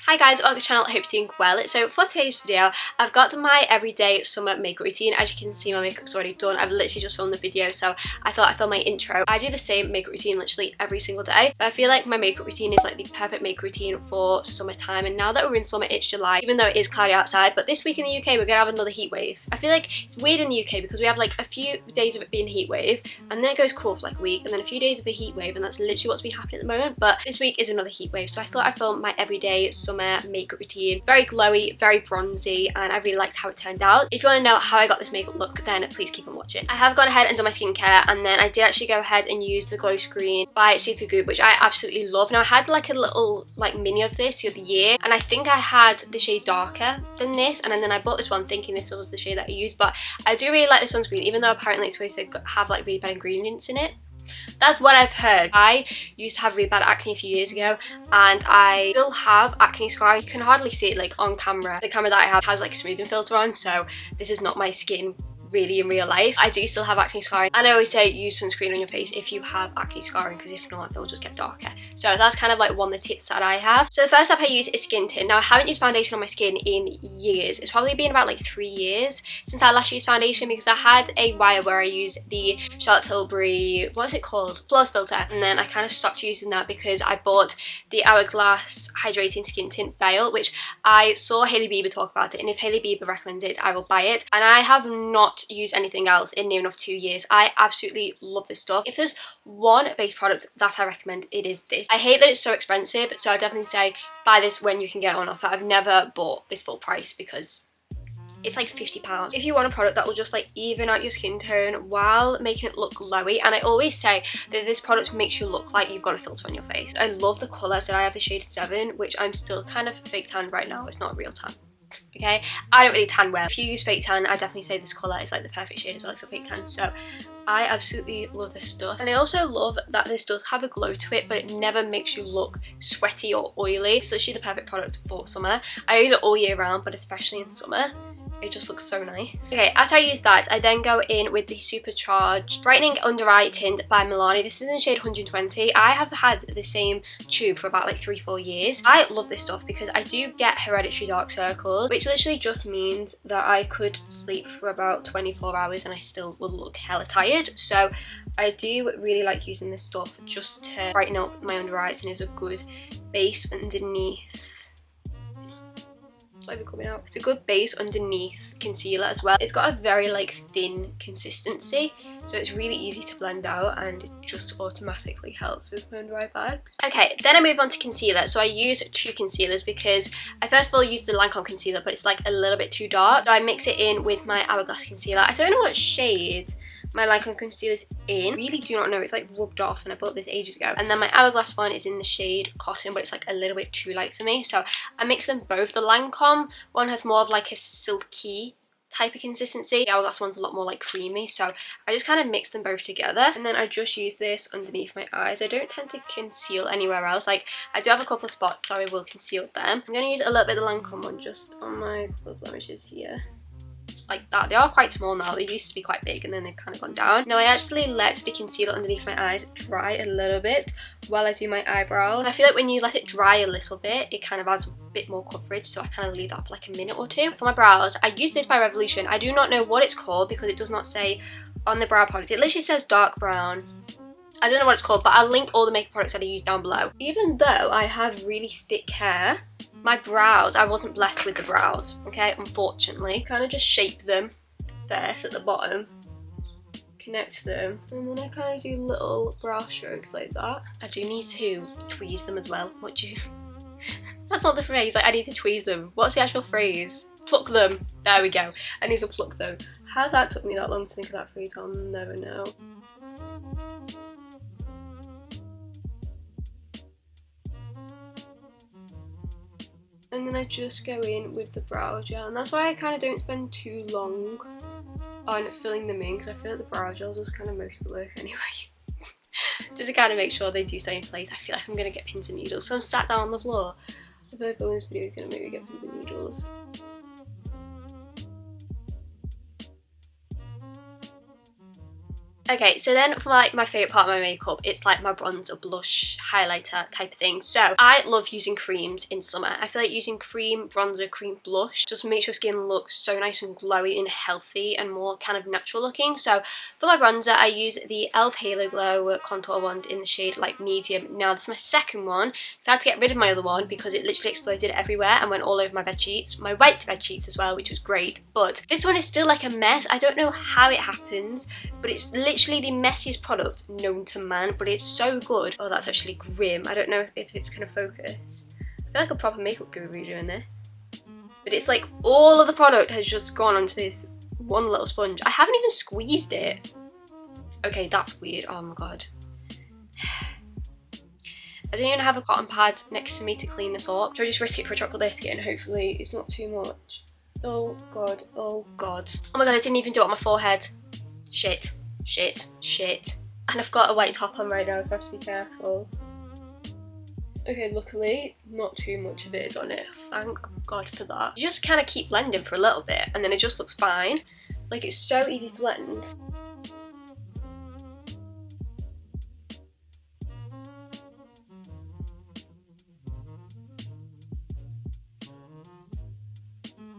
Hi guys, welcome to the channel. I hope you're doing well. So for today's video, I've got my everyday summer makeup routine. As you can see, my makeup's already done. I've literally just filmed the video, so I thought I'd film my intro. I do the same makeup routine literally every single day, but I feel like my makeup routine is like the perfect makeup routine for summertime. And now that we're in summer, it's July, even though it is cloudy outside, but this week in the UK, we're gonna have another heat wave. I feel like it's weird in the UK because we have like a few days of it being a heat wave, and then it goes cool for like a week, and then a few days of a heat wave, and that's literally what's been happening at the moment. But this week is another heat wave, so I thought I'd film my everyday summer makeup routine. Very glowy, very bronzy, and I really liked how it turned out. If you want to know how I got this makeup look, then please keep on watching. I have gone ahead and done my skincare, and then I did actually go ahead and use the Glow Screen by Supergoop, which I absolutely love. Now I had like a little like mini of this the other year, and I think I had the shade darker than this, and then I bought this one thinking this was the shade that I used. But I do really like the sunscreen, even though apparently it's supposed to have like really bad ingredients in it. That's what I've heard. I used to have really bad acne a few years ago, and I still have acne scarring. You can hardly see it like on camera. The camera that I have has like a smoothing filter on, so this is not my skin really in real life. I do still have acne scarring, and I always say use sunscreen on your face if you have acne scarring, because if not, it'll just get darker. So that's kind of like one of the tips that I have. So the first step I use is skin tint. Now I haven't used foundation on my skin in years. It's probably been about like 3 years since I last used foundation, because I had a while where I used the Charlotte Tilbury, what is it called, Flawless Filter, and then I kind of stopped using that because I bought the Hourglass Hydrating Skin Tint Veil, which I saw Hailey Bieber talk about it, and if Hailey Bieber recommends it, I will buy it. And I have not use anything else in near enough 2 years. I absolutely love this stuff. If there's one base product that I recommend, it is this. I hate that it's so expensive, so I definitely say buy this when you can get it on offer. I've never bought this full price because it's like £50. If you want a product that will just like even out your skin tone while making it look glowy, and I always say that this product makes you look like you've got a filter on your face. I love the colour, so I have the shade 7, which I'm still kind of fake tan right now. It's not real tan. Okay, I don't really tan well. If you use fake tan, I definitely say this colour is like the perfect shade as well for fake tan. So I absolutely love this stuff, and I also love that this does have a glow to it, but it never makes you look sweaty or oily. It's literally the perfect product for summer. I use it all year round, but especially in summer, it just looks so nice. Okay, after I use that, I then go in with the Supercharged Brightening Under Eye Tint by Milani. This is in shade 120. I have had the same tube for about like 3-4 years. I love this stuff because I do get hereditary dark circles, which literally just means that I could sleep for about 24 hours and I still will look hella tired. So I do really like using this stuff just to brighten up my under eyes, and is a good base underneath. Coming out. It's a good base underneath concealer as well. It's got a very like thin consistency, so it's really easy to blend out, and it just automatically helps with my under eye bags. Okay, then I move on to concealer. So I use 2 concealers because I first of all use the Lancome concealer, but it's like a little bit too dark, so I mix it in with my Hourglass concealer. I don't know what shade my Lancome concealer's in. I really do not know. It's like rubbed off, and I bought this ages ago. And then my Hourglass one is in the shade Cotton, but it's like a little bit too light for me, so I mix them both. The Lancome one has more of like a silky type of consistency. The Hourglass one's a lot more like creamy, so I just kind of mix them both together, and then I just use this underneath my eyes. I don't tend to conceal anywhere else. Like I do have a couple of spots, so I will conceal them. I'm going to use a little bit of the Lancome one just on my couple of blemishes here, like that. They are quite small now. They used to be quite big, and then they've kind of gone down. Now I actually let the concealer underneath my eyes dry a little bit while I do my eyebrows. I feel like when you let it dry a little bit, it kind of adds a bit more coverage, so I kind of leave that for like a minute or two. For my brows, I use this by Revolution. I do not know what it's called because it does not say on the brow product. It literally says dark brown. I don't know what it's called, but I'll link all the makeup products that I use down below. Even though I have really thick hair, my brows, I wasn't blessed with the brows, okay, unfortunately. Kind of just shape them first at the bottom, connect them, and then I kind of do little brow strokes like that. I do need to tweeze them as well. What do you... That's not the phrase, like I need to tweeze them. What's the actual phrase? Pluck them. There we go. I need to pluck them. How that took me that long to think of that phrase, I'll never know. And then I just go in with the brow gel, and that's why I kind of don't spend too long on filling them in, because I feel like the brow gel does kind of most of the work anyway. Just to kind of make sure they do stay in place. I feel like I'm going to get pins and needles, so I'm sat down on the floor. I feel like in this video going to maybe get pins and needles. Okay, so then for my favourite part of my makeup, it's like my bronzer, blush, highlighter type of thing. So I love using creams in summer. I feel like using cream, bronzer, cream, blush just makes your skin look so nice and glowy and healthy and more kind of natural looking. So for my bronzer, I use the e.l.f. Halo Glow Contour Wand in the shade like medium. Now this is my second one, so I had to get rid of my other one because it literally exploded everywhere and went all over my bed sheets, my white bed sheets as well, which was great. But this one is still like a mess. I don't know how it happens, but it's literally the messiest product known to man, but it's so good. Oh, that's actually grim. I don't know if it's gonna focus. I feel like a proper makeup guru doing this. But it's like all of the product has just gone onto this one little sponge. I haven't even squeezed it. Okay, that's weird. Oh my god. I don't even have a cotton pad next to me to clean this up. So I just risk it for a chocolate biscuit and hopefully it's not too much. Oh god, oh god. Oh my god, I didn't even do it on my forehead. Shit. Shit, shit. And I've got a white top on right now, so I have to be careful. Okay, luckily, not too much of it is on it. Thank God for that. You just kind of keep blending for a little bit, and then it just looks fine. Like, it's so easy to blend.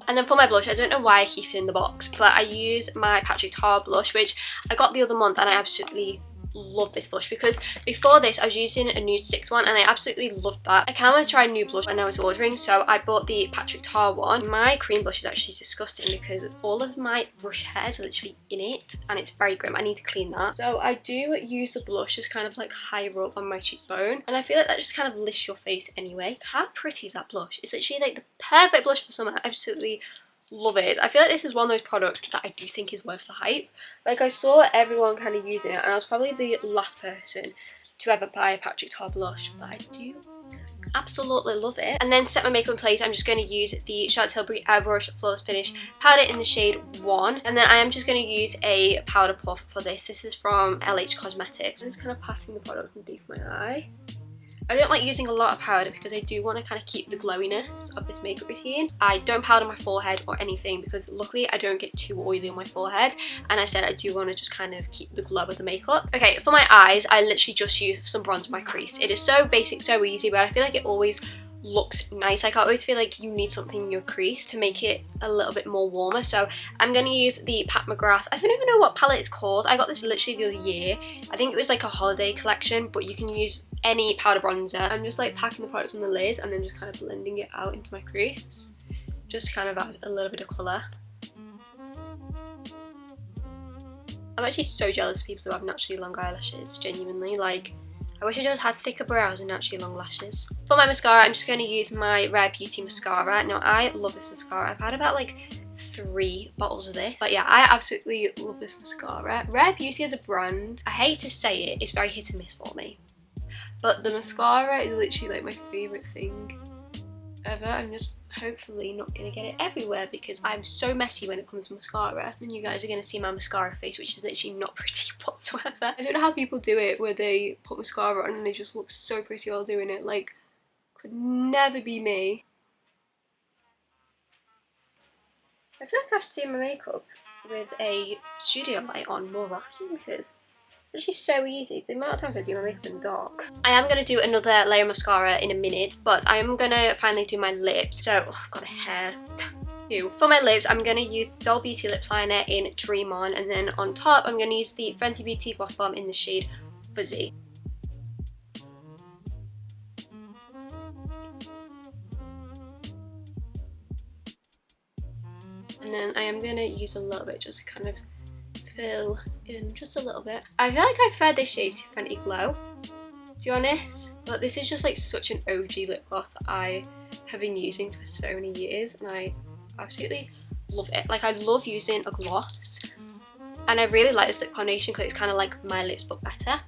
And then for my blush, I don't know why I keep it in the box, but I use my Patrick Ta blush, which I got the other month, and I absolutely love this blush because before this I was using a nude 6 one and I absolutely loved that. I kind of want to try a new blush when I was ordering, so I bought the Patrick Ta one. My cream blush is actually disgusting because all of my brush hairs are literally in it and it's very grim. I need to clean that. So I do use the blush as kind of like higher up on my cheekbone, and I feel like that just kind of lifts your face anyway. How pretty is that blush? It's literally like the perfect blush for summer. I absolutely love it. I feel like this is one of those products that I do think is worth the hype. Like, I saw everyone kind of using it and I was probably the last person to ever buy a Patrick Ta blush, but I do absolutely love it. And then set my makeup in place, I'm just going to use the Charlotte Tilbury Airbrush Flawless Finish powder in the shade 1, and then I am just going to use a powder puff for this. This is from LH Cosmetics. I'm just kind of passing the product underneath my eye. I don't like using a lot of powder because I do want to kind of keep the glowiness of this makeup routine. I don't powder my forehead or anything because luckily I don't get too oily on my forehead, and I said I do want to just kind of keep the glow of the makeup. Okay, for my eyes, I literally just use some bronzer on my crease. It is so basic, so easy, but I feel like it always looks nice. Like, I always feel like you need something in your crease to make it a little bit more warmer, so I'm going to use the Pat McGrath. I don't even know what palette it's called. I got this literally the other year. I think it was like a holiday collection, but you can use any powder bronzer. I'm just like packing the products on the lid and then just kind of blending it out into my crease, just to kind of add a little bit of colour. I'm actually so jealous of people who have naturally long eyelashes, genuinely. Like, I wish I just had thicker brows and naturally long lashes. For my mascara, I'm just going to use my Rare Beauty mascara. Now, I love this mascara. I've had about like 3 bottles of this. But yeah, I absolutely love this mascara. Rare Beauty as a brand, I hate to say it, it's very hit and miss for me. But the mascara is literally like my favourite thing ever. I'm just hopefully not going to get it everywhere because I'm so messy when it comes to mascara, and you guys are going to see my mascara face, which is literally not pretty whatsoever. I don't know how people do it where they put mascara on and they just look so pretty while doing it. Like, could never be me. I feel like I have to do my makeup with a studio light on more often because it's actually so easy. The amount of times I do my makeup in the dark. I am going to do another layer of mascara in a minute, but I am going to finally do my lips. So, oh, I've got a hair. Ew. For my lips, I'm going to use the Doll Beauty lip liner in Dream On, and then on top I'm going to use the Fenty Beauty Gloss Bomb in the shade Fuzzy. And then I am going to use a little bit just to kind of fill in just a little bit. I feel like I prefer this shade to Fenty Glow, to be honest, but this is just like such an OG lip gloss that I have been using for so many years and I absolutely love it. Like, I love using a gloss, and I really like this lip combination because it's kind of like my lips but better,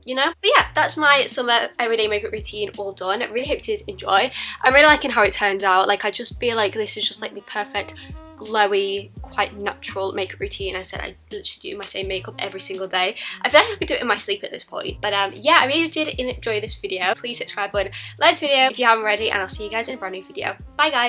you know? But yeah, that's my summer everyday makeup routine all done. I really hope you did enjoy. I'm really liking how it turned out. Like, I just feel like this is just like the perfect glowy, quite natural makeup routine. I said I literally do my same makeup every single day. I feel like I could do it in my sleep at this point. But yeah, I really did enjoy this video. Please subscribe button, like this video if you haven't already, and I'll see you guys in a brand new video. Bye guys!